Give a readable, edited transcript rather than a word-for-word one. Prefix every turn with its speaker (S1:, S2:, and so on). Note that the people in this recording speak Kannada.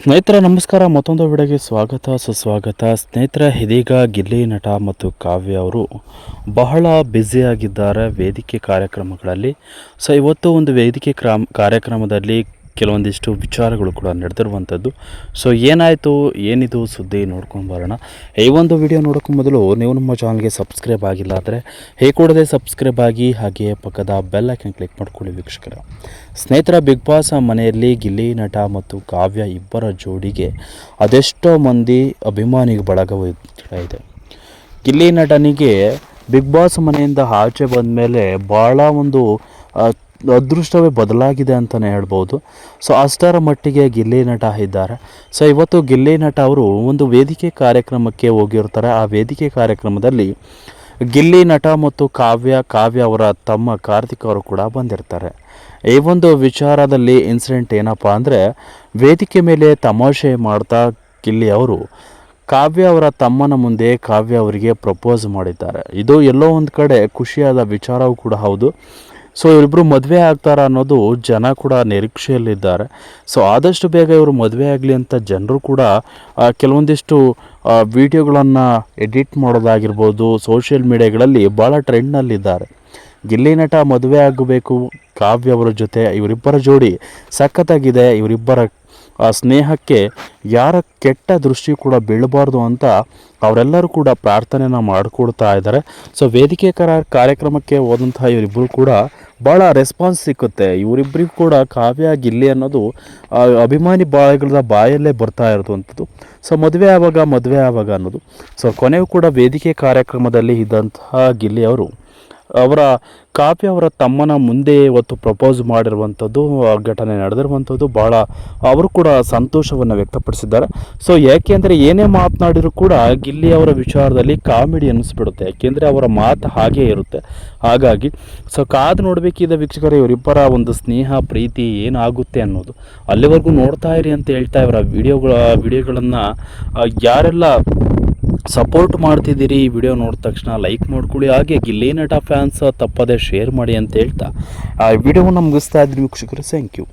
S1: ಸ್ನೇಹಿತರ ನಮಸ್ಕಾರ. ಮತ್ತೊಂದು ವಿಡಿಯೋಗೆ ಸ್ವಾಗತ ಸುಸ್ವಾಗತ. ಸ್ನೇಹಿತರ, ಇದೀಗ ಗಿಲ್ಲಿ ನಟ ಮತ್ತು ಕಾವ್ಯ ಅವರು ಬಹಳ ಬ್ಯುಸಿಯಾಗಿದ್ದಾರೆ ವೇದಿಕೆ ಕಾರ್ಯಕ್ರಮಗಳಲ್ಲಿ. ಸೊ ಇವತ್ತು ಒಂದು ವೇದಿಕೆ ಕಾರ್ಯಕ್ರಮದಲ್ಲಿ ಕೆಲವೊಂದಿಷ್ಟು ವಿಚಾರಗಳು ಕೂಡ ನಡೆದಿರುವಂಥದ್ದು. ಸೊ ಏನಿದು ಸುದ್ದಿ ನೋಡ್ಕೊಂಡು ಬರೋಣ. ಈ ಒಂದು ವಿಡಿಯೋ ನೋಡೋಕ್ಕೂ ಮೊದಲು ನೀವು ನಮ್ಮ ಚಾನಲ್ಗೆ ಸಬ್ಸ್ಕ್ರೈಬ್ ಆಗಿಲ್ಲ ಆದರೆ ಕೂಡಲೇ ಸಬ್ಸ್ಕ್ರೈಬ್ ಆಗಿ, ಹಾಗೆಯೇ ಪಕ್ಕದ ಬೆಲ್ ಐಕನ್ ಕ್ಲಿಕ್ ಮಾಡ್ಕೊಳ್ಳಿ ವೀಕ್ಷಕರ. ಸ್ನೇಹಿತರ, ಬಿಗ್ ಬಾಸ್ ಮನೆಯಲ್ಲಿ ಗಿಲ್ಲಿ ನಟ ಮತ್ತು ಕಾವ್ಯ ಇಬ್ಬರ ಜೋಡಿಗೆ ಅದೆಷ್ಟೋ ಮಂದಿ ಅಭಿಮಾನಿಗೆ ಬಳಗವು ಇದೆ. ಗಿಲ್ಲಿ ನಟನಿಗೆ ಬಿಗ್ ಬಾಸ್ ಮನೆಯಿಂದ ಆಚೆ ಬಂದ ಮೇಲೆ ಭಾಳ ಒಂದು ಅದೃಷ್ಟವೇ ಬದಲಾಗಿದೆ ಅಂತಲೇ ಹೇಳ್ಬೋದು. ಸೊ ಅಷ್ಟರ ಮಟ್ಟಿಗೆ ಗಿಲ್ಲಿ ನಟ ಇದ್ದಾರೆ. ಸೊ ಇವತ್ತು ಗಿಲ್ಲಿ ನಟ ಅವರು ಒಂದು ವೇದಿಕೆ ಕಾರ್ಯಕ್ರಮಕ್ಕೆ ಹೋಗಿರ್ತಾರೆ. ಆ ವೇದಿಕೆ ಕಾರ್ಯಕ್ರಮದಲ್ಲಿ ಗಿಲ್ಲಿ ನಟ ಮತ್ತು ಕಾವ್ಯ ಅವರ ತಮ್ಮ ಕಾರ್ತಿಕ್ ಅವರು ಕೂಡ ಬಂದಿರ್ತಾರೆ. ಈ ಒಂದು ವಿಚಾರದಲ್ಲಿ ಇನ್ಸಿಡೆಂಟ್ ಏನಪ್ಪ ಅಂದರೆ, ವೇದಿಕೆ ಮೇಲೆ ತಮಾಷೆ ಮಾಡ್ತಾ ಗಿಲ್ಲಿ ಅವರು ಕಾವ್ಯ ಅವರ ತಮ್ಮನ ಮುಂದೆ ಕಾವ್ಯ ಅವರಿಗೆ ಪ್ರಪೋಸ್ ಮಾಡಿದ್ದಾರೆ. ಇದು ಎಲ್ಲೋ ಒಂದು ಕಡೆ ಖುಷಿಯಾದ ವಿಚಾರವೂ ಕೂಡ ಹೌದು. ಸೊ ಇವರಿಬ್ಬರು ಮದುವೆ ಆಗ್ತಾರ ಅನ್ನೋದು ಜನ ಕೂಡ ನಿರೀಕ್ಷೆಯಲ್ಲಿದ್ದಾರೆ. ಸೊ ಆದಷ್ಟು ಬೇಗ ಇವರು ಮದುವೆ ಆಗಲಿ ಅಂತ ಜನರು ಕೂಡ ಕೆಲವೊಂದಿಷ್ಟು ವಿಡಿಯೋಗಳನ್ನು ಎಡಿಟ್ ಮಾಡೋದಾಗಿರ್ಬೋದು, ಸೋಷಿಯಲ್ ಮೀಡಿಯಾಗಳಲ್ಲಿ ಭಾಳ ಟ್ರೆಂಡ್ನಲ್ಲಿದ್ದಾರೆ. ಗಿಲ್ಲಿ ನಟ ಮದುವೆ ಆಗಬೇಕು ಕಾವ್ಯ ಅವರ ಜೊತೆ, ಇವರಿಬ್ಬರ ಜೋಡಿ ಸಖತ್ತಾಗಿದೆ. ಇವರಿಬ್ಬರ ಸ್ನೇಹಕ್ಕೆ ಯಾರ ಕೆಟ್ಟ ದೃಷ್ಟಿ ಕೂಡ ಬೀಳಬಾರ್ದು ಅಂತ ಅವರೆಲ್ಲರೂ ಕೂಡ ಪ್ರಾರ್ಥನೆನ ಮಾಡಿಕೊಡ್ತಾ ಇದ್ದಾರೆ. ಸೊ ವೇದಿಕೆ ಕಾರ್ಯಕ್ರಮಕ್ಕೆ ಹೋದಂತಹ ಇವರಿಬ್ಬರು ಕೂಡ ಭಾಳ ರೆಸ್ಪಾನ್ಸ್ ಸಿಕ್ಕುತ್ತೆ. ಇವರಿಬ್ಬರಿಗೂ ಕೂಡ ಕಾವ್ಯ ಗಿಲ್ಲಿ ಅನ್ನೋದು ಅಭಿಮಾನಿ ಬಾಯಲ್ಲೇ ಬರ್ತಾ ಇರೋವಂಥದ್ದು. ಸೊ ಮದುವೆ ಆವಾಗ ಅನ್ನೋದು. ಸೊ ಕೊನೆಗೂ ಕೂಡ ವೇದಿಕೆ ಕಾರ್ಯಕ್ರಮದಲ್ಲಿ ಇದ್ದಂತಹ ಗಿಲ್ಲಿ ಅವರು ಅವರ ಕಾವ್ಯ ಅವರ ತಮ್ಮನ ಮುಂದೆ ಇವತ್ತು ಪ್ರಪೋಸ್ ಮಾಡಿರುವಂಥದ್ದು, ಘಟನೆ ನಡೆದಿರುವಂಥದ್ದು ಭಾಳ ಅವರು ಕೂಡ ಸಂತೋಷವನ್ನು ವ್ಯಕ್ತಪಡಿಸಿದ್ದಾರೆ. ಸೊ ಯಾಕೆಂದರೆ ಏನೇ ಮಾತನಾಡಿದರೂ ಕೂಡ ಗಿಲ್ಲಿ ಅವರ ವಿಚಾರದಲ್ಲಿ ಕಾಮಿಡಿ ಅನ್ನಿಸ್ಬಿಡುತ್ತೆ. ಯಾಕೆಂದರೆ ಅವರ ಮಾತು ಹಾಗೇ ಇರುತ್ತೆ. ಹಾಗಾಗಿ ಸೊ ಕಾದು ನೋಡಬೇಕಿದೆ ವೀಕ್ಷಕರೇ, ಇವರಿಬ್ಬರ ಒಂದು ಸ್ನೇಹ ಪ್ರೀತಿ ಏನಾಗುತ್ತೆ ಅನ್ನೋದು. ಅಲ್ಲಿವರೆಗೂ ನೋಡ್ತಾ ಇರಿ ಅಂತ ಹೇಳ್ತಾ ಇವರ ವಿಡಿಯೋಗಳನ್ನು ಯಾರೆಲ್ಲ ಸಪೋರ್ಟ್ ಮಾಡ್ತಿದ್ದೀರಿ, ಈ ವಿಡಿಯೋ ನೋಡಿದ ತಕ್ಷಣ ಲೈಕ್ ಮಾಡ್ಕೊಳ್ಳಿ. ಹಾಗೆ ಗಿಲ್ಲಿ ನಟ ಫ್ಯಾನ್ಸ್ ತಪ್ಪದೇ ಶೇರ್ ಮಾಡಿ ಅಂತ ಹೇಳ್ತಾ ಆ ವಿಡಿಯೋವನ್ನು ಮುಗಿಸ್ತಾ ಇದ್ದೀನಿ ವೀಕ್ಷಕರು. Thank you.